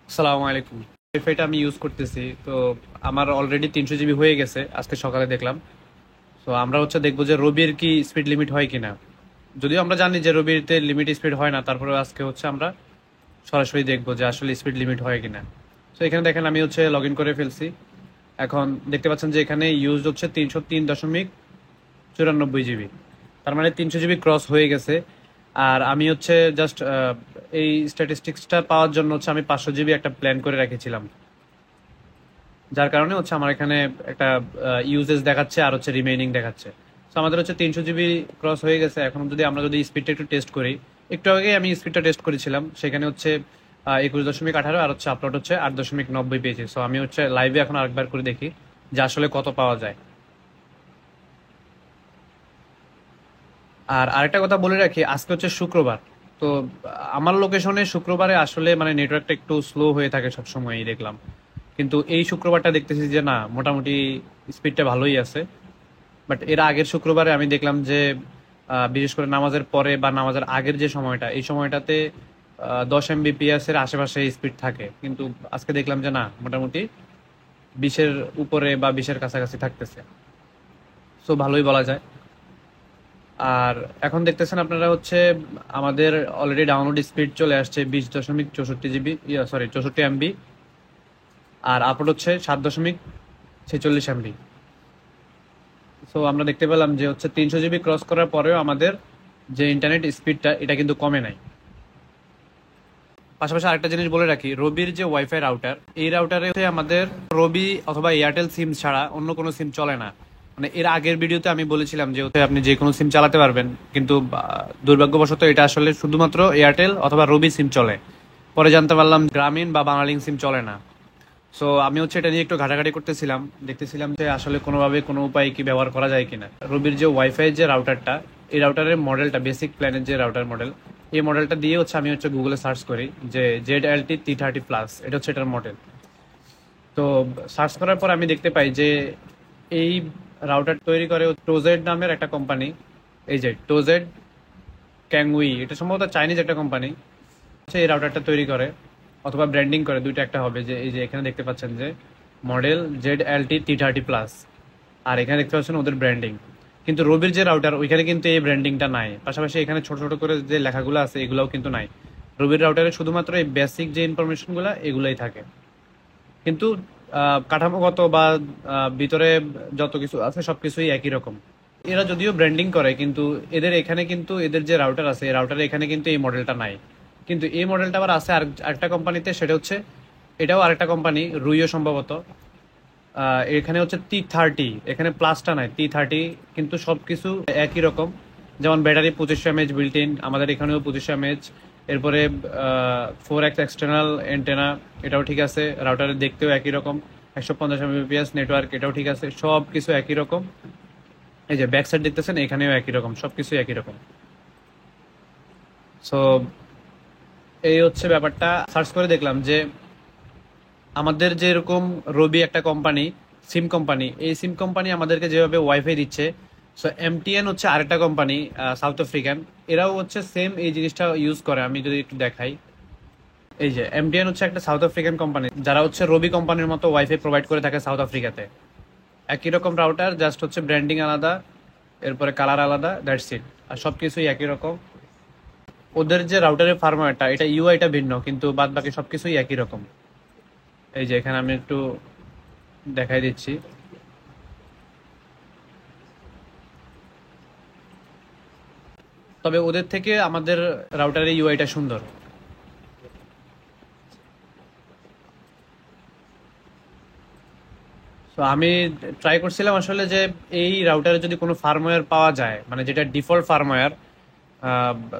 আসসালামু আলাইকুম। ওয়াইফাইটা আমি ইউজ করতেছি, তো আমার অলরেডি 300 জিবি হয়ে গেছে আজকে সকালে দেখলাম। তো আমরা দেখবো যে রবির কি স্পিড লিমিট হয় কিনা। যদিও আমরা জানি যে রবিতে লিমিট স্পিড হয় না, তারপরে আজকে আমরা সরাসরি দেখবো যে আসলে স্পিড লিমিট হয় কিনা। তো এখানে দেখেন আমি লগ ইন করে ফেলছি। এখন দেখতে পাচ্ছেন যে এখানে ইউজ হচ্ছে 303.94 জিবি। তার মানে 300 জিবি ক্রস হয়ে গেছে। আর আমি জাস্ট এই স্ট্যাটিস্টিক্সটা পাওয়ার জন্য আমি 500 জিবি একটা প্ল্যান করে রেখেছিলাম, যার কারণে আমার এখানে একটা ইউজেস দেখাচ্ছে আর রিমেইনিং দেখাচ্ছে। তো আমাদের 300 জিবি ক্রস হয়ে গেছে। এখন আমরা যদি স্পিডটা একটু টেস্ট করি, একটু আগে আমি স্পিডটা টেস্ট করেছিলাম, সেখানে 21.18 আর আপলোড 8.90 পেয়েছি। সো আমি লাইভে এখন আরেকবার করে দেখি যে আসলে কত পাওয়া যায়। আর আরেকটা কথা বলে রাখি, আজকে শুক্রবার। তো আমার লোকেশনে শুক্রবারে আসলে মানে নেটওয়ার্কটা একটু স্লো হয়ে থাকে সবসময়ই দেখলাম, কিন্তু এই শুক্রবারটা দেখতেছি যে না, মোটামুটি স্পিডটা ভালোই আছে। বাট এর আগের শুক্রবারে আমি দেখলাম যে বিশেষ করে নামাজের পরে বা নামাজের আগের যে সময়টা, এই সময়টাতে 10 Mbps এর আশেপাশে স্পিড থাকে, কিন্তু আজকে দেখলাম যে না, মোটামুটি 20-এর উপরে বা 20-এর কাছাকাছি থাকতেছে। সো ভালোই বলা যায়। আর এখন দেখতেছেন আপনারা আমাদের অলরেডি ডাউনলোড স্পিড চলে আসছে 20.64 জিবি, সরি 64 MB। আর আপলোড 7.46 MB। সো আমরা দেখতে পেলাম যে 300 জিবি ক্রস করার পরেও আমাদের যে ইন্টারনেট স্পিডটা, এটা কিন্তু কমে নাই। পাশাপাশি আরেকটা জিনিস বলে রাখি, রবির যে ওয়াইফাই রাউটার, এই রাউটারে আমাদের রবি অথবা এয়ারটেল সিম ছাড়া অন্য কোনো সিম চলে না। মানে এর আগের ভিডিওতে আমি বলেছিলাম যে আপনি যে কোনো সিম চালাতে পারবেন, কিন্তু দুর্ভাগ্যবশত এটা আসলে শুধুমাত্র এয়ারটেল অথবা রবি সিম চলে। পরে জানতে পারলাম গ্রামীণ বা বাংলালিংক সিম চলে না। সো আমি এটা নিয়ে একটু ঘাটাঘাটি করতেছিলাম, দেখতেছিলাম যে আসলে কোনোভাবে কোনো উপায় কি ব্যবহার করা যায় কিনা। রবির যে ওয়াইফাই যে রাউটারটা, এই রাউটারের মডেলটা, বেসিক প্ল্যানের যে রাউটার মডেল, এই মডেলটা দিয়ে আমি গুগলে সার্চ করি যে ZLT T30+, এটা এটার মডেল। তো সার্চ করার পর আমি দেখতে পাই যে এই রাউটার তৈরি করে টোজেড নামের একটা কোম্পানি। এই যে টোজেড ক্যাংউই, এটা সম্ভবত চাইনিজ একটা কোম্পানি এই রাউটারটা তৈরি করে অথবা ব্র্যান্ডিং করে, দুইটা একটা হবে। যে এই যে এখানে দেখতে পাচ্ছেন যে মডেল ZLT T30+, আর এখানে দেখতে পাচ্ছেন ওদের ব্র্যান্ডিং। কিন্তু রবির যে রাউটার, ওইখানে কিন্তু এই ব্র্যান্ডিংটা নাই। পাশাপাশি এখানে ছোট ছোট করে যে লেখাগুলো আছে, এগুলোও কিন্তু নাই। রবির রাউটারে শুধুমাত্র এই বেসিক যে ইনফরমেশনগুলো, এগুলোই থাকে। কিন্তু কাঠামোগত বা ভিতরে যত কিছু আছে সবকিছুই একই রকম। এরা যদিও ব্র্যান্ডিং করে, কিন্তু এদের এখানে কিন্তু এদের যে রাউটার আছে, এই রাউটারে এখানে কিন্তু এই মডেলটা নাই। কিন্তু এই মডেলটা আবার আছে আরেকটা কোম্পানিতে, সেটা এটাও আরেকটা কোম্পানি, রুইও সম্ভবত। এখানে T30, এখানে প্লাসটা নাই, T30। কিন্তু সবকিছু একই রকম। যেমন ব্যাটারি 2500 mAh বিল্ট ইন, আমাদের এখানেও 2500 mAh। এরপরে 4x এক্সটার্নাল এন্টেনা, এটাও ঠিক আছে। রাউটারের দেখতেও একই রকম। 150 Mbps নেটওয়ার্ক, এটাও ঠিক আছে। সব কিছু একই রকম। এই যে ব্যাক সাইড দেখতেছেন, এখানেও একই রকম, সবকিছু একই রকম। সো এই ব্যাপারটা। সার্চ করে দেখলাম যে আমাদের যে এরকম রবি একটা কোম্পানি, সিম কোম্পানি, এই সিম কোম্পানি আমাদেরকে যেভাবে ওয়াইফাই দিচ্ছে, সো এমটিএন আরেকটা কোম্পানি, সাউথ আফ্রিকান, এরাও সেম এই জিনিসটা ইউজ করে। আমি যদি একটু দেখাই, এই যে এমটিএন একটা সাউথ আফ্রিকান কোম্পানি, যারা রবি কোম্পানির মতো ওয়াইফাই প্রোভাইড করে থাকে সাউথ আফ্রিকাতে। একই রকম রাউটার, জাস্ট ব্র্যান্ডিং আলাদা, এরপরে কালার আলাদা, দ্যাটস ইট। আর সবকিছুই একই রকম। ওদের যে রাউটারের ফার্মওয়্যারটা, এটা ইউআইটা ভিন্ন, কিন্তু বাদ বাকি সবকিছুই একই রকম। এই যে এখানে আমি একটু দেখাই দিচ্ছি। তবে ওদের থেকে আমাদের রাউটারের ইউআইটা সুন্দর। তো আমি ট্রাই করছিলাম আসলে যে এই রাউটারে যদি কোনো ফার্মওয়্যার পাওয়া যায়, মানে যেটা ডিফল্ট ফার্মওয়্যার,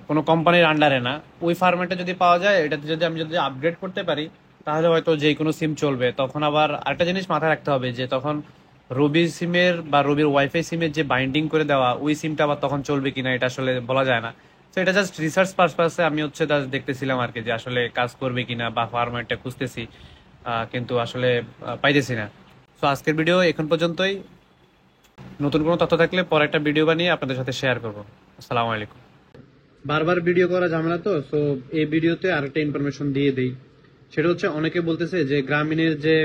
কোনো কোম্পানির আন্ডারে না, ওই ফার্মওয়্যারটা যদি পাওয়া যায়, এটাতে যদি আপগ্রেড করতে পারি, তাহলে হয়তো যে কোনো সিম চলবে। তখন আবার আরেকটা জিনিস মাথায় রাখতে হবে যে তখন রবির সিমের বা রবির ওয়াইফাই সিমের যে বাইন্ডিং করে দেওয়া, ওই সিমটা আবার তখন চলবে কিনা, এটা আসলে বলা যায় না। তো এটা জাস্ট রিসার্চ পারপাসে আমি জাস্ট দেখতেছিলাম আর কি, যে আসলে কাজ করবে কিনা, বা ফার্মওয়্যারটা খুঁজতেছি, কিন্তু আসলে পাইতেছি না। তো আজকের ভিডিও এখন পর্যন্তই। নতুন কোনো তথ্য থাকলে পরে একটা ভিডিও বানিয়ে আপনাদের সাথে শেয়ার করবো। আসসালামু আলাইকুম। বারবার ভিডিও করা ঝামেলা, তো এই ভিডিওতে আরেকটা ইনফরমেশন দিয়ে দেই সেটা হচ্ছে অনেকে বলতেছে যে গ্রামীণের যে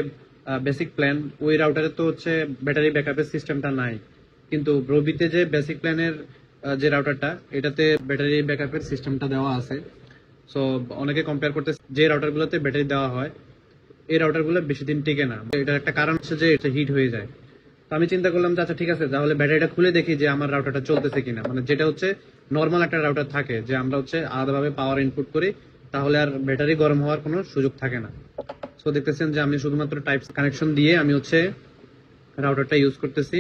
বেসিক প্ল্যান ওই রাউটারে তো হচ্ছে ব্যাটারি ব্যাকআপের সিস্টেমটা নাই, কিন্তু রবিতে যে বেসিক প্ল্যানের যে রাউটারটা এটাতে ব্যাটারি ব্যাকআপের সিস্টেমটা দেওয়া আছে। সো অনেকে কম্পেয়ার করতে যে রাউটারগুলোতে ব্যাটারি দেওয়া হয় এই রাউটারগুলো বেশি দিন টিকে না। এটার একটা কারণ হচ্ছে যে এটা হিট হয়ে যায়। তো আমি চিন্তা করলাম যে আচ্ছা ঠিক আছে, তাহলে ব্যাটারিটা খুলে দেখি যে আমার রাউটারটা চলতেছে কিনা, মানে যেটা হচ্ছে নর্মাল একটা রাউটার থাকে যে আমরা হচ্ছে আলাদাভাবে পাওয়ার ইনপুট করি, তাহলে আর ব্যাটারি গরম হওয়ার কোনো সুযোগ থাকে না। সো দেখতেছেন যে আমি শুধুমাত্র টাইপ কানেকশন দিয়ে আমি হচ্ছে রাউটারটা ইউজ করতেছি।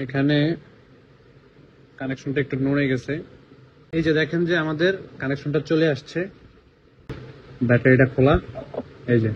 এখানে কানেকশনটা একটু নড়ে গেছে। এই যে দেখেন যে আমাদের কানেকশনটা চলে আসছে, ব্যাটারিটা খোলা, এই যে